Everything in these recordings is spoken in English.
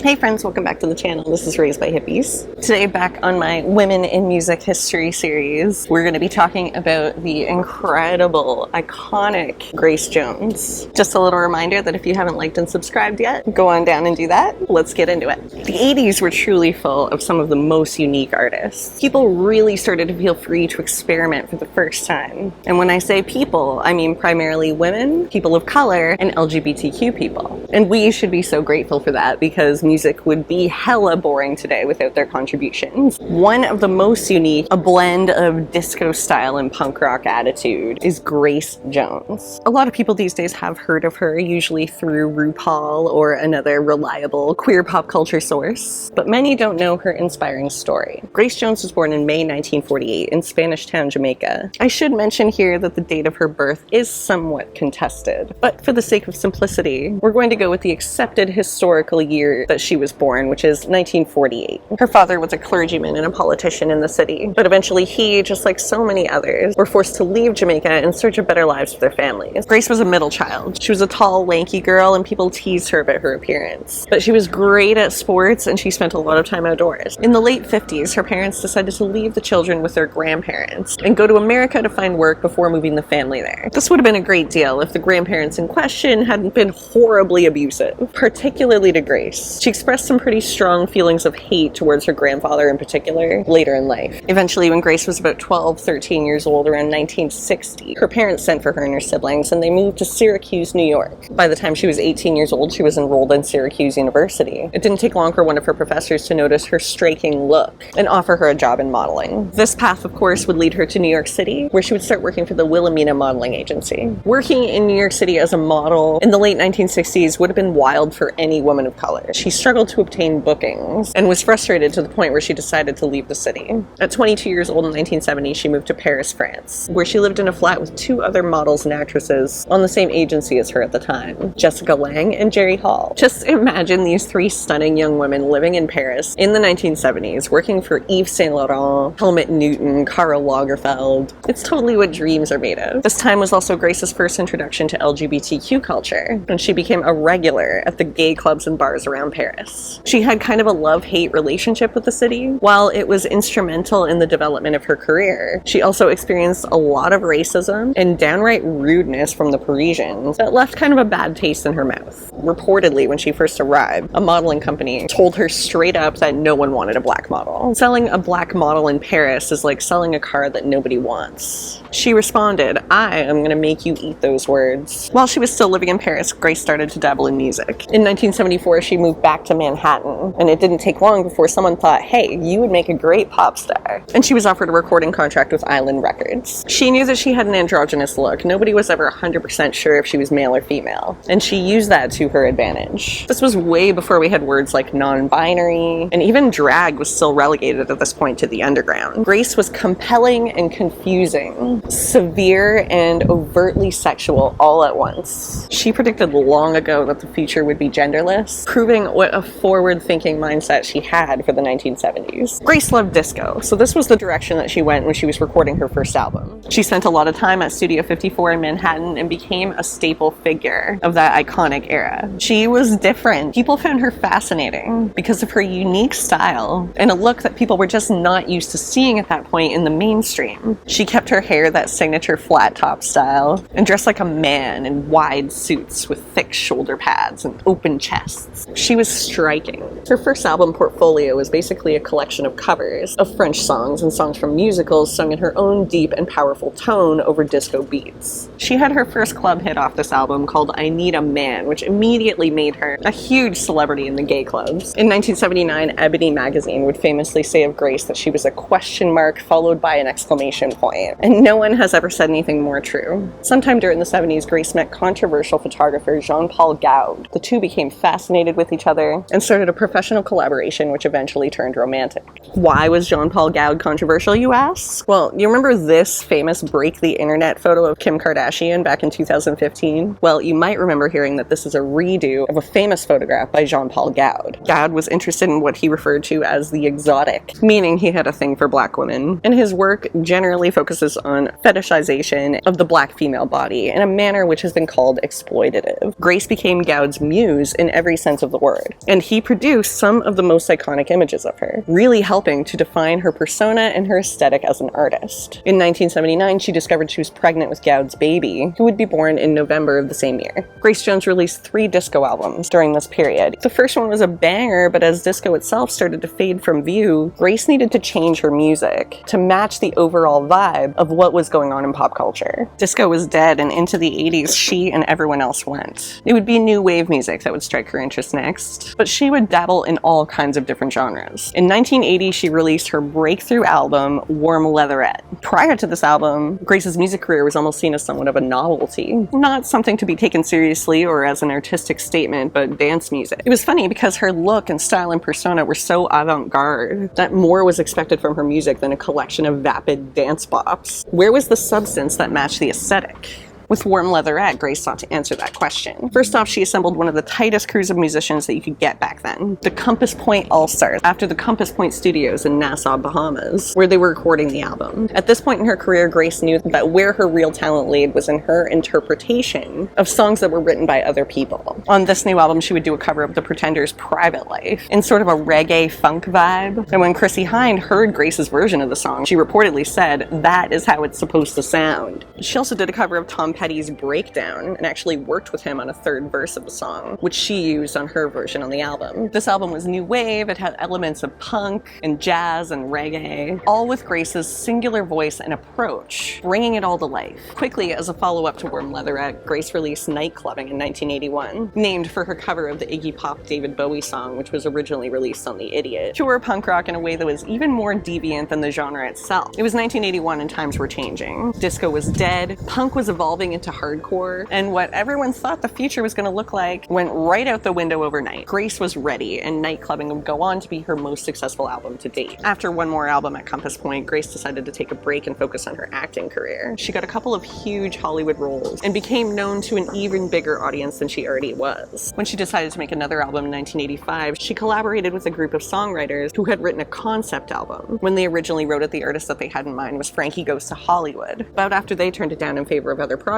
Hey friends, welcome back to the channel. This is Raised by Hippies. Today, back on my Women in Music History series, we're going to be talking about the incredible, iconic Grace Jones. Just a little reminder that if you haven't liked and subscribed yet, go on down and do that. Let's get into it. The 80s were truly full of some of the most unique artists. People really started to feel free to experiment for the first time. And when I say people, I mean primarily women, people of color, and LGBTQ people. And we should be so grateful for that because music would be hella boring today without their contributions. One of the most unique, a blend of disco style and punk rock attitude, is Grace Jones. A lot of people these days have heard of her, usually through RuPaul or another reliable queer pop culture source, but many don't know her inspiring story. Grace Jones was born in May 1948 in Spanish Town, Jamaica. I should mention here that the date of her birth is somewhat contested, but for the sake of simplicity, we're going to go with the accepted historical year that she was born, which is 1948. Her father was a clergyman and a politician in the city, but eventually he, just like so many others, were forced to leave Jamaica in search of better lives for their families. Grace was a middle child. She was a tall, lanky girl, and people teased her about her appearance. But she was great at sports, and she spent a lot of time outdoors. In the late 50s, her parents decided to leave the children with their grandparents and go to America to find work before moving the family there. This would have been a great deal if the grandparents in question hadn't been horribly abusive, particularly to Grace. She expressed some pretty strong feelings of hate towards her grandfather in particular later in life. Eventually, when Grace was about 13 years old, around 1960, her parents sent for her and her siblings, and they moved to Syracuse, New York. By the time she was 18 years old, she was enrolled in Syracuse University. It didn't take long for one of her professors to notice her striking look and offer her a job in modeling. This path, of course, would lead her to New York City, where she would start working for the Wilhelmina Modeling Agency. Working in New York City as a model in the late 1960s would have been wild for any woman of color. She struggled to obtain bookings and was frustrated to the point where she decided to leave the city. At 22 years old in 1970, she moved to Paris, France, where she lived in a flat with two other models and actresses on the same agency as her at the time, Jessica Lange and Jerry Hall. Just imagine these three stunning young women living in Paris in the 1970s, working for Yves Saint Laurent, Helmut Newton, Karl Lagerfeld. It's totally what dreams are made of. This time was also Grace's first introduction to LGBTQ culture, and she became a regular at the gay clubs and bars around Paris. She had kind of a love-hate relationship with the city. While it was instrumental in the development of her career, she also experienced a lot of racism and downright rudeness from the Parisians that left kind of a bad taste in her mouth. Reportedly, when she first arrived, a modeling company told her straight up that no one wanted a black model. Selling a black model in Paris is like selling a car that nobody wants. She responded, "I am going to make you eat those words." While she was still living in Paris, Grace started to dabble in music. In 1974, she moved back to Manhattan, and it didn't take long before someone thought, hey, you would make a great pop star. And she was offered a recording contract with Island Records. She knew that she had an androgynous look. Nobody was ever 100% sure if she was male or female, and she used that to her advantage. This was way before we had words like non-binary, and even drag was still relegated at this point to the underground. Grace was compelling and confusing, severe and overtly sexual all at once. She predicted long ago that the future would be genderless, proving what a forward-thinking mindset she had for the 1970s. Grace loved disco, so this was the direction that she went when she was recording her first album. She spent a lot of time at Studio 54 in Manhattan and became a staple figure of that iconic era. She was different. People found her fascinating because of her unique style and a look that people were just not used to seeing at that point in the mainstream. She kept her hair that signature flat top style and dressed like a man in wide suits with thick shoulder pads and open chests. She was striking. Her first album, Portfolio, was basically a collection of covers of French songs and songs from musicals sung in her own deep and powerful tone over disco beats. She had her first club hit off this album called I Need a Man, which immediately made her a huge celebrity in the gay clubs. In 1979, Ebony magazine would famously say of Grace that she was a question mark followed by an exclamation point, and no one has ever said anything more true. Sometime during the 70s, Grace met controversial photographer Jean-Paul Gaud. The two became fascinated with each other and started a professional collaboration which eventually turned romantic. Why was Jean-Paul Gaud controversial, you ask? Well, you remember this famous break the internet photo of Kim Kardashian back in 2015? Well, you might remember hearing that this is a redo of a famous photograph by Jean-Paul Gaud. Gaud was interested in what he referred to as the exotic, meaning he had a thing for black women, and his work generally focuses on fetishization woman of the Black female body in a manner which has been called exploitative. Grace became Goud's muse in every sense of the word, and he produced some of the most iconic images of her, really helping to define her persona and her aesthetic as an artist. In 1979, she discovered she was pregnant with Goud's baby, who would be born in November of the same year. Grace Jones released 3 disco albums during this period. The first one was a banger, but as disco itself started to fade from view, Grace needed to change her music to match the overall vibe of what was going on in pop culture. Disco was dead, and into the 80s, she and everyone else went. It would be new wave music that would strike her interest next, but she would dabble in all kinds of different genres. In 1980, she released her breakthrough album, Warm Leatherette. Prior to this album, Grace's music career was almost seen as somewhat of a novelty, not something to be taken seriously or as an artistic statement, but dance music. It was funny because her look and style and persona were so avant-garde that more was expected from her music than a collection of vapid dance bops. Where was the substance that matched the aesthetic? With Warm Leatherette, Grace sought to answer that question. First off, she assembled one of the tightest crews of musicians that you could get back then, the Compass Point All-Stars, after the Compass Point Studios in Nassau, Bahamas, where they were recording the album. At this point in her career, Grace knew that where her real talent laid was in her interpretation of songs that were written by other people. On this new album, she would do a cover of The Pretenders' Private Life, in sort of a reggae funk vibe. And when Chrissie Hynde heard Grace's version of the song, she reportedly said, "That is how it's supposed to sound." She also did a cover of Tom Petty's Breakdown and actually worked with him on a third verse of the song, which she used on her version on the album. This album was new wave. It had elements of punk and jazz and reggae, all with Grace's singular voice and approach, bringing it all to life. Quickly, as a follow-up to Warm Leatherette, Grace released Nightclubbing in 1981, named for her cover of the Iggy Pop David Bowie song, which was originally released on The Idiot. Pure punk rock in a way that was even more deviant than the genre itself. It was 1981 and times were changing. Disco was dead, punk was evolving into hardcore, and what everyone thought the future was going to look like went right out the window overnight. Grace was ready, and Nightclubbing would go on to be her most successful album to date. After one more album at Compass Point, Grace decided to take a break and focus on her acting career. She got a couple of huge Hollywood roles and became known to an even bigger audience than she already was. When she decided to make another album in 1985, she collaborated with a group of songwriters who had written a concept album. When they originally wrote it, the artist that they had in mind was Frankie Goes to Hollywood. But after they turned it down in favor of other projects,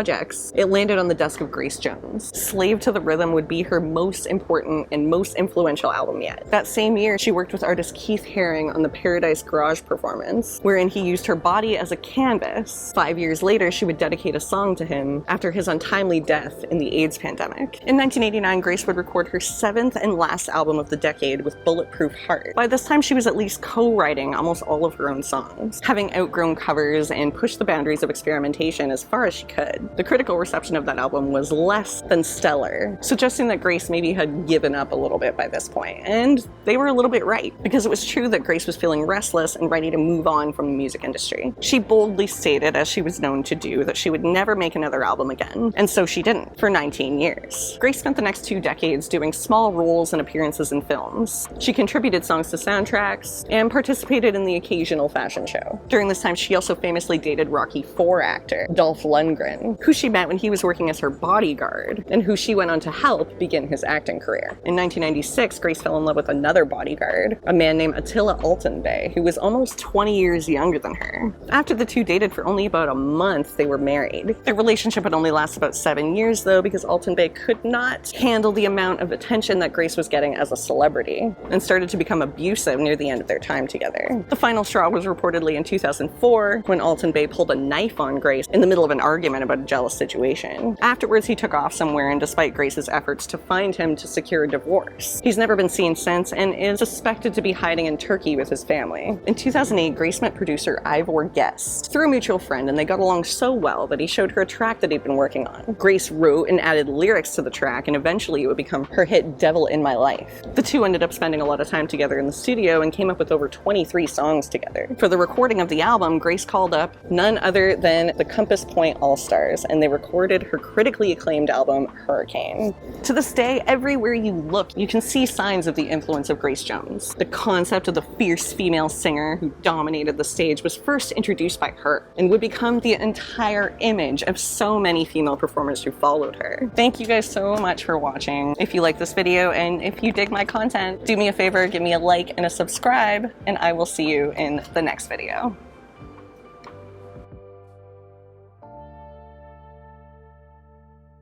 it landed on the desk of Grace Jones. Slave to the Rhythm would be her most important and most influential album yet. That same year, she worked with artist Keith Haring on the Paradise Garage performance, wherein he used her body as a canvas. 5 years later, she would dedicate a song to him after his untimely death in the AIDS pandemic. In 1989, Grace would record her 7th and last album of the decade with Bulletproof Heart. By this time, she was at least co-writing almost all of her own songs, having outgrown covers and pushed the boundaries of experimentation as far as she could. The critical reception of that album was less than stellar, suggesting that Grace maybe had given up a little bit by this point. And they were a little bit right, because it was true that Grace was feeling restless and ready to move on from the music industry. She boldly stated, as she was known to do, that she would never make another album again, and so she didn't, for 19 years. Grace spent the next 2 decades doing small roles and appearances in films. She contributed songs to soundtracks and participated in the occasional fashion show. During this time, she also famously dated Rocky IV actor Dolph Lundgren, who she met when he was working as her bodyguard, and who she went on to help begin his acting career. In 1996, Grace fell in love with another bodyguard, a man named Attila Altenbay, who was almost 20 years younger than her. After the two dated for only about a month, they were married. Their relationship would only last about 7 years, though, because Altenbay could not handle the amount of attention that Grace was getting as a celebrity, and started to become abusive near the end of their time together. The final straw was reportedly in 2004, when Altenbay pulled a knife on Grace in the middle of an argument about a jealous situation. Afterwards, he took off somewhere, and despite Grace's efforts to find him to secure a divorce, he's never been seen since and is suspected to be hiding in Turkey with his family. In 2008, Grace met producer Ivor Guest through a mutual friend, and they got along so well that he showed her a track that he'd been working on. Grace wrote and added lyrics to the track, and eventually it would become her hit Devil in My Life. The two ended up spending a lot of time together in the studio and came up with over 23 songs together. For the recording of the album, Grace called up none other than the Compass Point All-Stars, and they recorded her critically acclaimed album, Hurricane. To this day, everywhere you look, you can see signs of the influence of Grace Jones. The concept of the fierce female singer who dominated the stage was first introduced by her, and would become the entire image of so many female performers who followed her. Thank you guys so much for watching. If you like this video, and if you dig my content, do me a favor, give me a like and a subscribe, and I will see you in the next video.